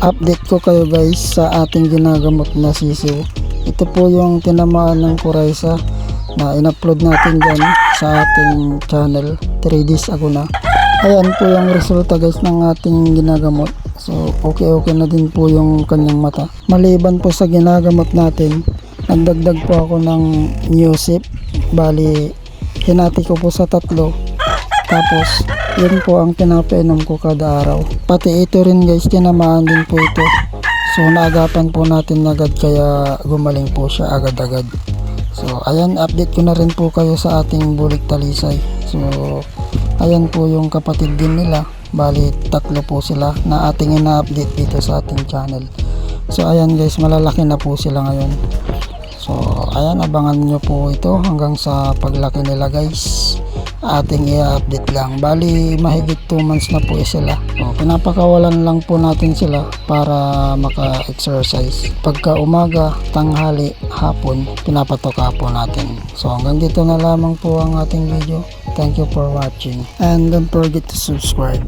update ko kayo guys sa ating ginagamot na sisiw. Ito po yung tinamaan ng kuraysa na in-upload natin dyan sa ating channel 3 days ago na. Ayan po yung resulta guys ng ating ginagamot. So okay na din po yung kanyang mata. Maliban po sa ginagamot natin, nagdagdag po ako ng new sip. Bali hinati ko po sa 3. Tapos yun po ang pinapainom ko kada araw. Pati ito rin guys, tinamaan din po ito. So naagapan po natin agad kaya gumaling po siya agad-agad. So ayan, update ko na rin po kayo sa ating bulik talisay. So ayan po yung kapatid din nila. Bali 3 po sila na ating ina-update dito sa ating channel. So ayan guys, malalaki na po sila ngayon. So ayan, abangan nyo po ito hanggang sa paglaki nila guys. Ating i-update lang. Bali mahigit 2 months na po sila. So, pinapakawalan lang po natin sila para maka-exercise. Pagka umaga, tanghali, hapon, pinapatoka po natin. So hanggang dito na lamang po ang ating video. Thank you for watching and don't forget to subscribe.